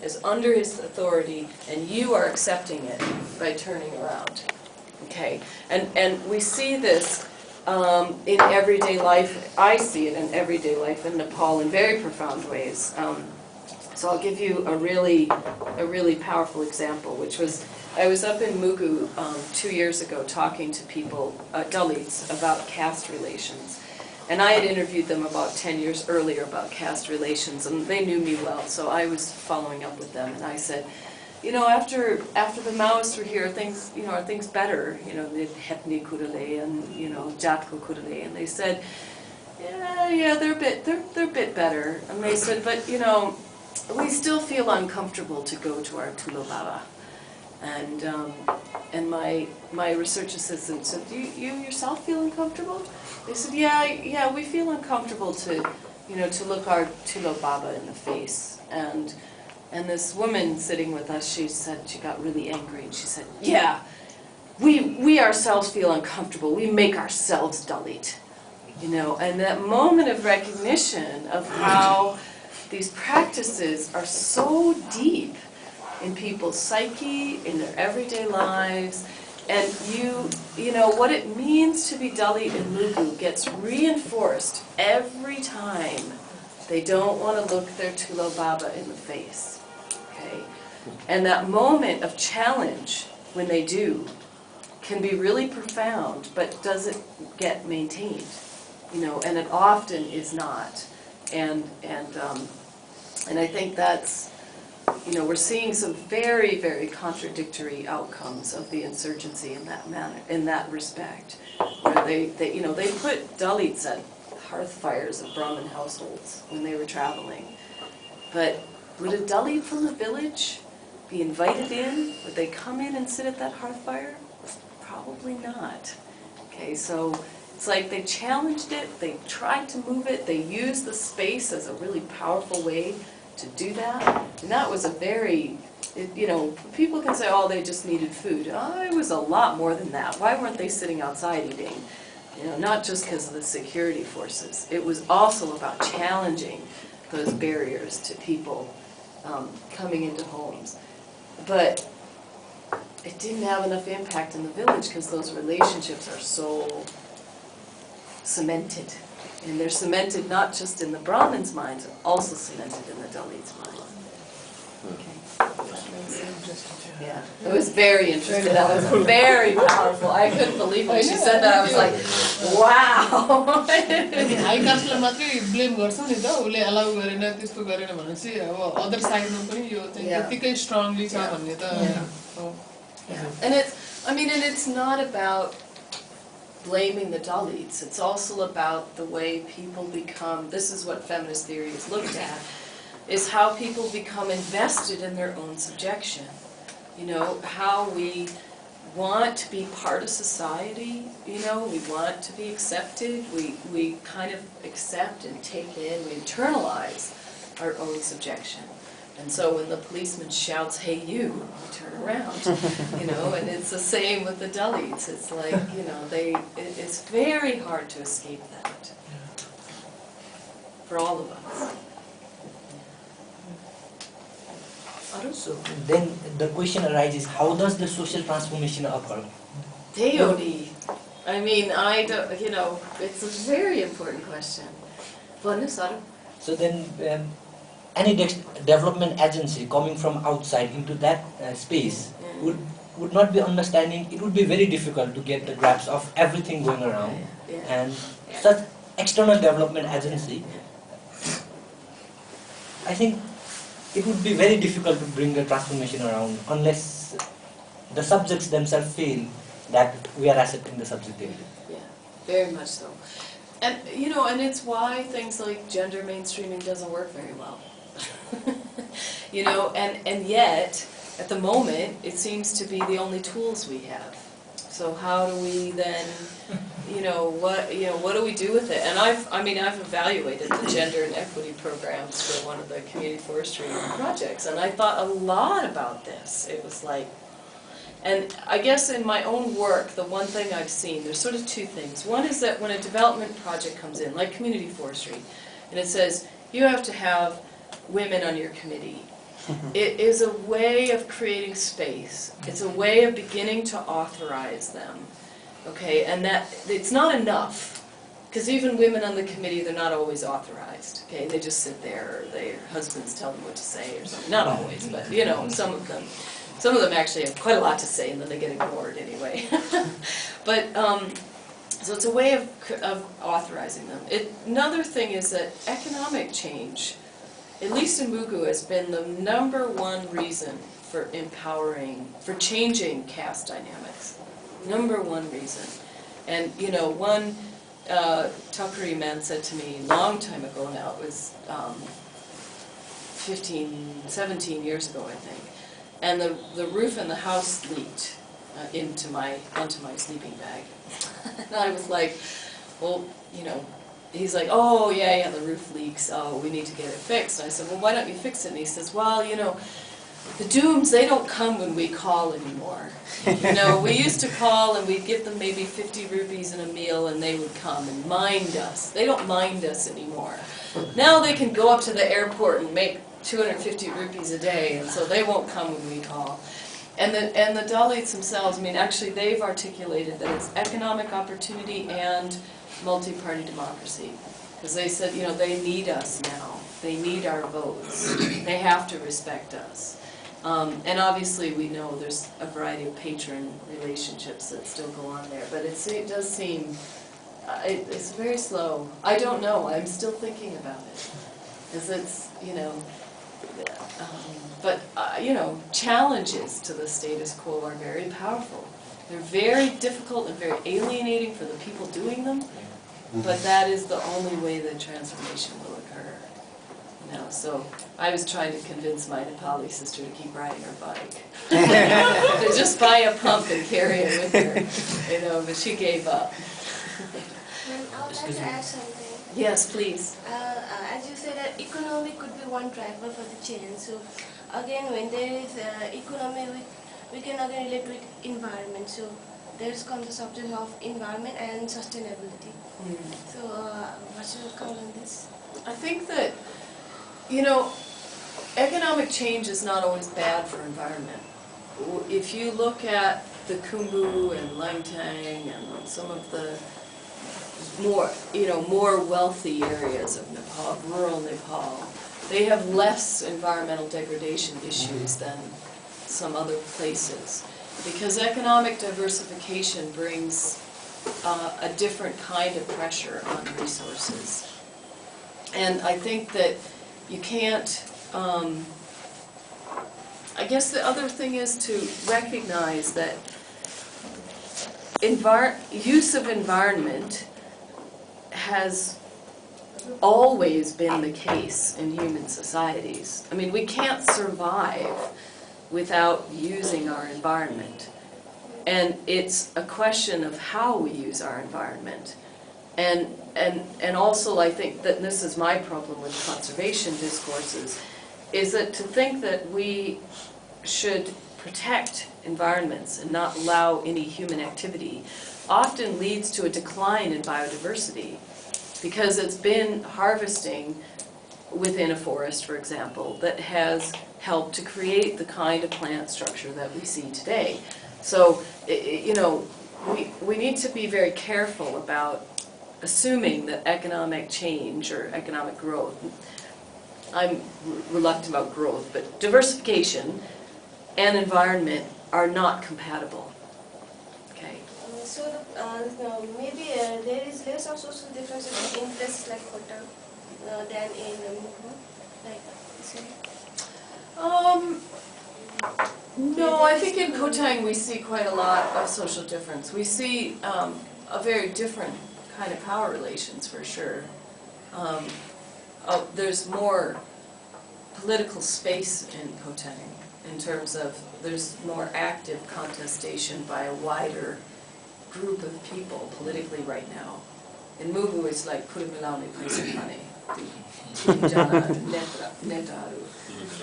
is under his authority, and you are accepting it by turning around. Okay, and we see this in everyday life. I see it in everyday life in Nepal in very profound ways. So I'll give you a really powerful example, which was, I was up in Mugu 2 years ago talking to people, Dalits, about caste relations. And I had interviewed them about 10 years earlier about caste relations, and they knew me well, so I was following up with them, and I said, you know, after the Maoists were here, things, you know, are things better? You know, the Hetni Kudale and, you know, Jatko Kudale, and they said, yeah, they're a bit better. And they said, but you know, we still feel uncomfortable to go to our Tulo Baba. And my research assistant said, do you yourself feel uncomfortable? They said, yeah, we feel uncomfortable to, you know, to look our Tulo Baba in the face. And this woman sitting with us, she said, she got really angry, and she said, yeah, we ourselves feel uncomfortable. We make ourselves Dalit. You know, and that moment of recognition of how these practices are so deep in people's psyche, in their everyday lives, and you know, what it means to be Dalit in Mugu gets reinforced every time they don't want to look their Tulo Baba in the face. Okay? And that moment of challenge, when they do, can be really profound, but doesn't get maintained. You know, and it often is not. And I think that's, you know, we're seeing some very, very contradictory outcomes of the insurgency in that manner, in that respect, where they you know, they put Dalits at hearth fires of Brahmin households when they were traveling. But would a Dalit from the village be invited in? Would they come in and sit at that hearth fire? Probably not. Okay, so it's like they challenged it, they tried to move it, they used the space as a really powerful way to do that. And that was a very, you know, people can say, oh, they just needed food. Oh, it was a lot more than that. Why weren't they sitting outside eating? You know, not just because of the security forces. It was also about challenging those barriers to people coming into homes. But it didn't have enough impact in the village because those relationships are so cemented. And they're cemented not just in the Brahmins' minds, but also cemented in the Dalits' minds. Okay. Yeah, it was very interesting. That was very powerful. I couldn't believe when she said that. I was like, wow. I can't blame गर्छौं नि त उले allow गरेन त्यस्तो गरेन भनेपछि अब other साइडमा पनि यो चाहिँ त्यतिकै स्ट्रङली छ भन्ने त And it's not about blaming the Dalits. It's also about the way people become, this is what feminist theory is looked at, is how people become invested in their own subjection. You know, how we want to be part of society, you know, we want to be accepted, we kind of accept and take in, we internalize our own subjection. And so when the policeman shouts, hey you, we turn around, you know, and it's the same with the Dalits. It's like, you know, it's very hard to escape that for all of us. So then the question arises, how does the social transformation occur? Teori. I mean, I don't, you know, it's a very important question. So then, any development agency coming from outside into that space would not be understanding. It would be very difficult to get the grasp of everything going around. And such external development agency, I think it would be very difficult to bring the transformation around unless the subjects themselves feel that we are accepting the subjectivity. Yeah, very much so. And, you know, and it's why things like gender mainstreaming doesn't work very well. You know, and yet, at the moment, it seems to be the only tools we have. So how do we then, what do we do with it? And I've evaluated the gender and equity programs for one of the community forestry projects, and I thought a lot about this. It was like, and I guess in my own work, the one thing I've seen, there's sort of two things. One is that when a development project comes in, like community forestry, and it says, you have to have women on your committee, It is a way of creating space. It's a way of beginning to authorize them. Okay, and that it's not enough. Because even women on the committee, they're not always authorized. Okay, they just sit there, or their husbands tell them what to say or something. Not always, but you know, some of them. Some of them actually have quite a lot to say, and then they get ignored anyway. But so it's a way of authorizing them. Another thing is that economic change, at least in Mugu, has been the #1 reason for changing caste dynamics. #1 reason. And you know, one Takuri man said to me a long time ago now, it was 15, 17 years ago I think, and the roof in the house leaked onto my sleeping bag. And I was like, well, you know, he's like, oh yeah, the roof leaks, oh, we need to get it fixed. And I said, well, why don't you fix it? And he says, well, you know, the dooms, they don't come when we call anymore. You know, we used to call and we'd give them maybe 50 rupees and a meal and they would come and mind us. They don't mind us anymore. Now they can go up to the airport and make 250 rupees a day, and so they won't come when we call. And the Dalits themselves, I mean, actually they've articulated that it's economic opportunity and multi-party democracy. Because they said, you know, they need us now. They need our votes. They have to respect us. And obviously we know there's a variety of patron relationships that still go on there, but it does seem, it's very slow. I don't know, I'm still thinking about it. Because it's, you know, you know, challenges to the status quo are very powerful. They're very difficult and very alienating for the people doing them, but that is the only way that transformation will occur. You know, so I was trying to convince my Nepali sister to keep riding her bike. To just buy a pump and carry it with her, you know, but she gave up. I would like to add something. Yes, please. As you said, that economy could be one driver for the change. So again, when there is economy, we can again relate with environment. So there's comes the subject of environment and sustainability. So what's your call on this? I think that, you know, economic change is not always bad for environment. If you look at the Khumbu and Langtang and some of the more wealthy areas of Nepal, rural Nepal, they have less environmental degradation issues than some other places. Because economic diversification brings a different kind of pressure on resources. And I think that you can't, I guess the other thing is to recognize that use of environment has always been the case in human societies. I mean, we can't survive without using our environment. And it's a question of how we use our environment. And also I think that this is my problem with conservation discourses, is that to think that we should protect environments and not allow any human activity often leads to a decline in biodiversity, because it's been harvesting within a forest, for example, that has helped to create the kind of plant structure that we see today. So, you know, we need to be very careful about assuming that economic change or economic growth, I'm reluctant about growth, but diversification and environment are not compatible. Okay. So maybe there is less of social differences in places like Kota than in Mugu, like say. No, I think in Kotang we see quite a lot of social difference. We see a very different kind of power relations for sure. There's more political space in Kotang in terms of there's more active contestation by a wider group of people politically right now. In Mugu it's like Kurimilaune Paisapane, Netaru.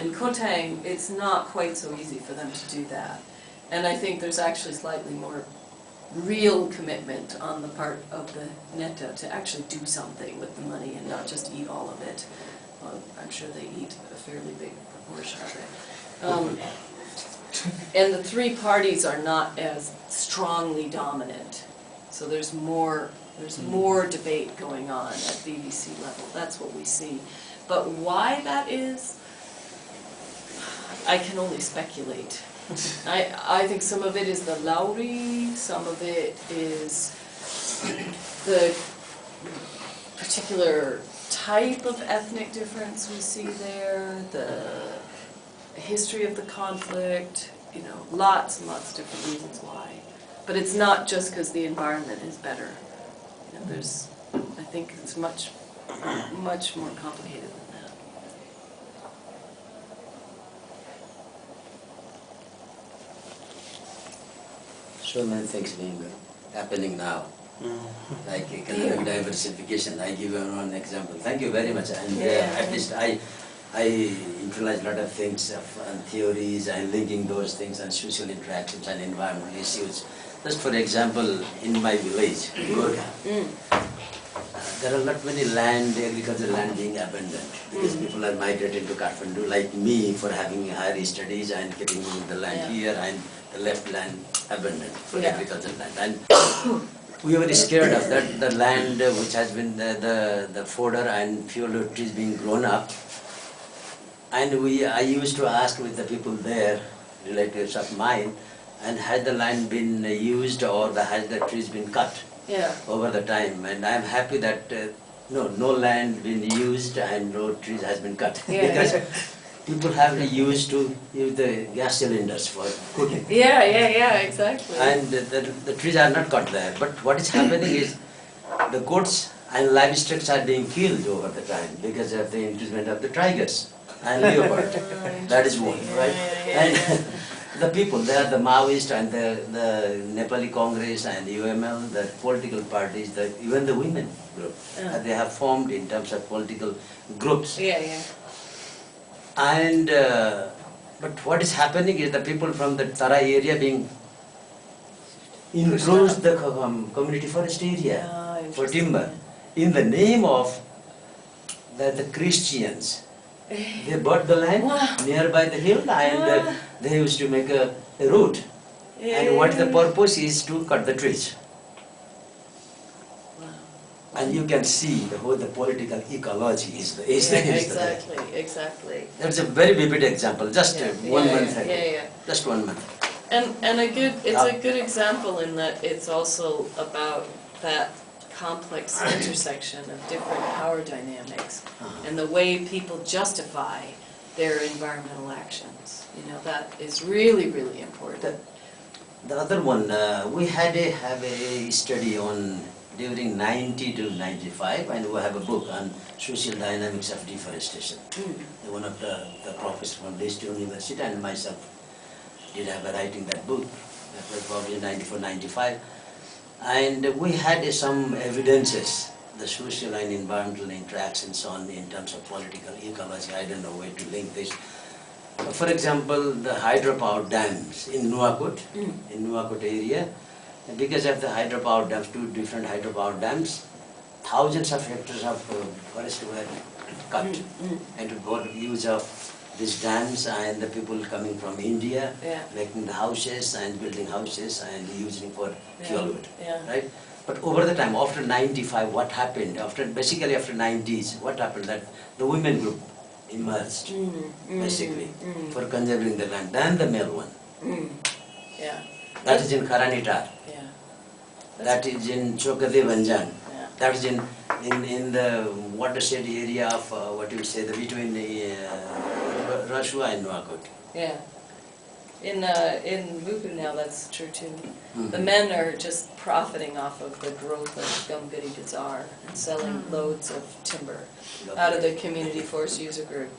In Kotang it's not quite so easy for them to do that. And I think there's actually slightly more real commitment on the part of the Neta to actually do something with the money and not just eat all of it. Well, I'm sure they eat a fairly big portion of it. And the three parties are not as strongly dominant, so there's more debate going on at BBC level. That's what we see. But why that is, I can only speculate. I think some of it is the Lauri, some of it is the particular type of ethnic difference we see there, the history of the conflict, you know, lots and lots of different reasons why. But it's not just because the environment is better. You know, there's, I think it's much more complicated than that. So many things being happening now, like economic diversification. I give you one example. Thank you very much. And at least I utilize a lot of things and theories and linking those things and social interactions and environmental issues. Just for example, in my village, Gorga, there are not many agricultural land being abandoned because people are migrating to Kathmandu, like me, for having higher studies and getting the land here and the left land abandoned for agricultural land. And we were scared of that, the land which has been the fodder and fuel trees being grown up. And I used to ask with the people there, relatives of mine, and had the land been used or has the trees been cut over the time. And I'm happy that no land been used and no trees has been cut. Because people have used to use the gas cylinders for cooking. Yeah, exactly. And the trees are not cut there. But what is happening is the goats and livestock are being killed over the time because of the increasement of the tigers and leopard. That is one, right? And the people, they are the Maoist and the Nepali Congress and UML, the political parties, even the women group, they have formed in terms of political groups. And but what is happening is the people from the Tara area being enclosed the community forest area for timber in the name of the Christians. They bought the land nearby the hill and they used to make a route. And what the purpose is to cut the trees. And you can see the whole political ecology is Exactly. That's a very vivid example. Just 1 month ago. Just 1 month. And it's a good example in that it's also about that complex intersection of different power dynamics and the way people justify their environmental actions. You know, that is really, really important. The other one, we have a study on during 90 to 95, and we have a book on social dynamics of deforestation. One of the professors from Leicester University and myself did have a writing that book. That was published in 94-95. And we had some evidences, the social and environmental interactions on in terms of political ecology. I don't know where to link this. For example, the hydropower dams in Nuwakot area, because of the hydropower dams, 2 different hydropower dams, thousands of hectares of forest were cut and got use of these dams and the people coming from India, making the houses and building houses and using for fuel wood, right? But over the time, after 95, what happened? Basically after 90s, what happened? That the women group emerged, basically, for conserving the land, than the male one. That is in Karanitar. That is in Chokade Vanjan. That is in the watershed area of what you say, between Rashua and Nuwakot. In Muku now, that's true too. The men are just profiting off of the growth of Gumgudi Bazaar and selling loads of timber out of the community forest user group.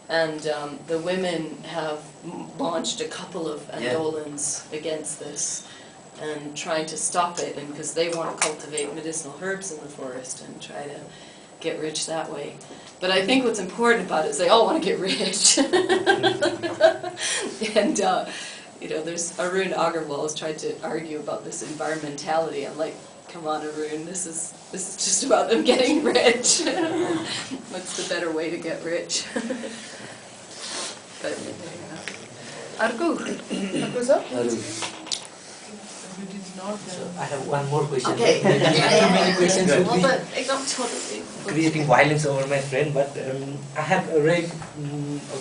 And the women have launched a couple of andolans against this and trying to stop it, and because they want to cultivate medicinal herbs in the forest and try to get rich that way. But I think what's important about it is they all want to get rich. And you know, there's Arun Agarwal has tried to argue about this environmentality. I'm like, come on, Arun, this is just about them getting rich. What's the better way to get rich? But, Argo. Argo sir? It is not So I have one more question. Okay. Too many questions would Well, be but एकदम छोटो चाहिँ creating violence over my friend, but I have read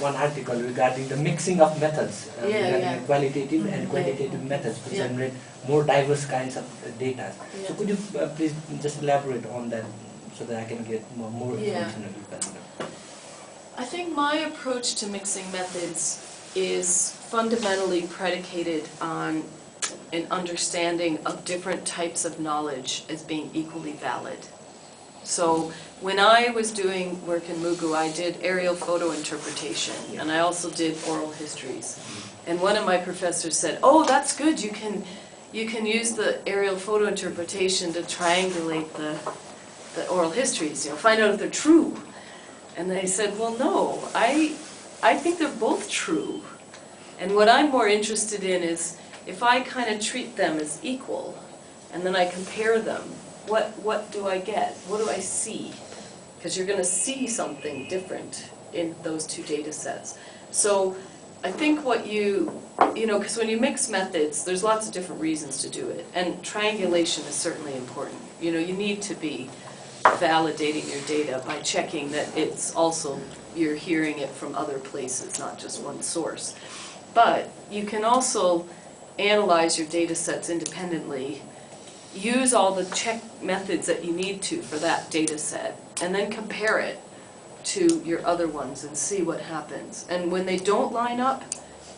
one article regarding the mixing of methods, regarding qualitative and quantitative methods to generate more diverse kinds of data. So could you please just elaborate on that so that I can get more information about that? I think my approach to mixing methods is fundamentally predicated on an understanding of different types of knowledge as being equally valid. So when I was doing work in Mugu, I did aerial photo interpretation, and I also did oral histories. And one of my professors said, "Oh, that's good. You can use the aerial photo interpretation to triangulate the oral histories. Find out if they're true." And I said, "Well, no. I think they're both true. And what I'm more interested in is if I kind of treat them as equal, and then I compare them, what do I get? What do I see? Because you're going to see something different in those two data sets. So I think what because when you mix methods, there's lots of different reasons to do it. And triangulation is certainly important. You need to be validating your data by checking that it's also, you're hearing it from other places, not just one source. But you can also analyze your data sets independently, use all the check methods that you need to for that data set, and then compare it to your other ones and see what happens. And when they don't line up,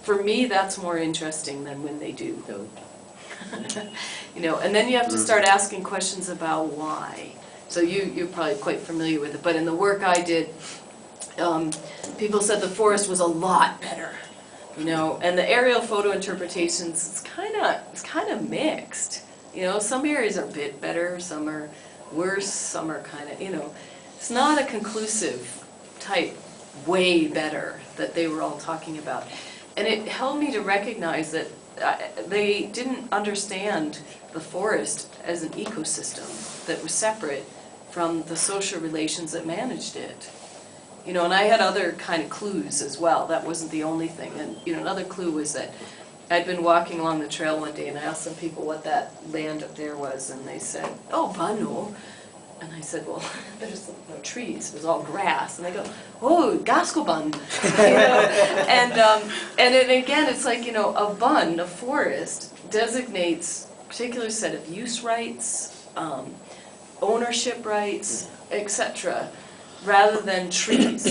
for me that's more interesting than when they do. And then you have to start asking questions about why. So you're probably quite familiar with it, but in the work I did, people said the forest was a lot better. And the aerial photo interpretations, it's kind of mixed. Some areas are a bit better, some are worse, some are kind of, it's not a conclusive type way better that they were all talking about. And it helped me to recognize that they didn't understand the forest as an ecosystem that was separate from the social relations that managed it. And I had other kind of clues as well. That wasn't the only thing. And another clue was that I'd been walking along the trail one day and I asked some people what that land up there was, and they said, "Oh, Banu." And I said, "Well, there's no trees, it was all grass." And they go, "Oh, Gaskoban." And then again, it's like, a bun, a forest, designates a particular set of use rights, ownership rights, etc., rather than trees.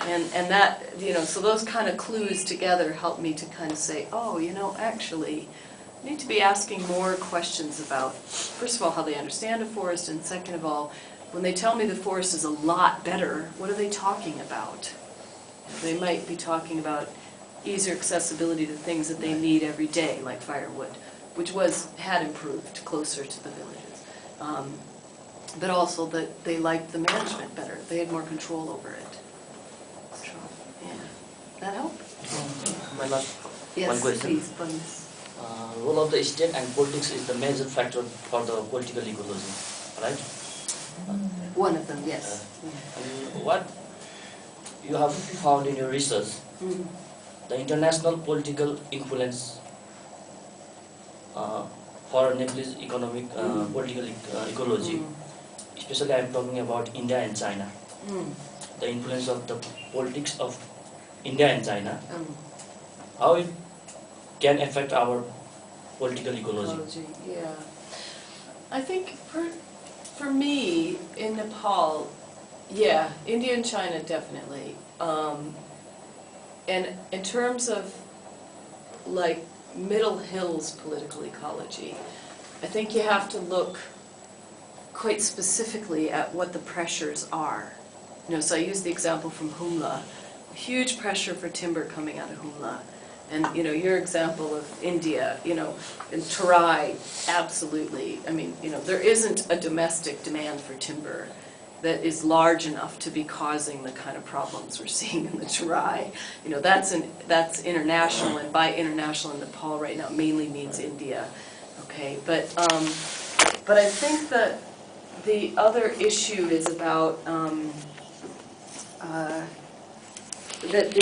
And that, so those kind of clues together help me to kind of say, oh, actually, I need to be asking more questions about, first of all, how they understand a forest, and second of all, when they tell me the forest is a lot better, what are they talking about? They might be talking about easier accessibility to things that they need every day, like firewood, which had improved closer to the villages. But also that they liked the management better. They had more control over it. So, yeah. That help? My last Yes, one question. please, please. Role of the state and politics is the major factor for the political ecology, right? One of them, yes. And what you have found in your research, the international political influence for Nepalese economic political ecology, especially I am talking about India and China. The influence of the politics of India and China, how it can affect our political ecology. Yeah. I think for me, in Nepal, yeah, India and China definitely. And in terms of like Middle Hills political ecology, I think you have to look quite specifically at what the pressures are. So I use the example from Humla, huge pressure for timber coming out of Humla. And your example of India, in Terai, absolutely. I mean, there isn't a domestic demand for timber that is large enough to be causing the kind of problems we're seeing in the Terai. That's international, and by international in Nepal right now mainly means India. Okay, but I think that the other issue is about that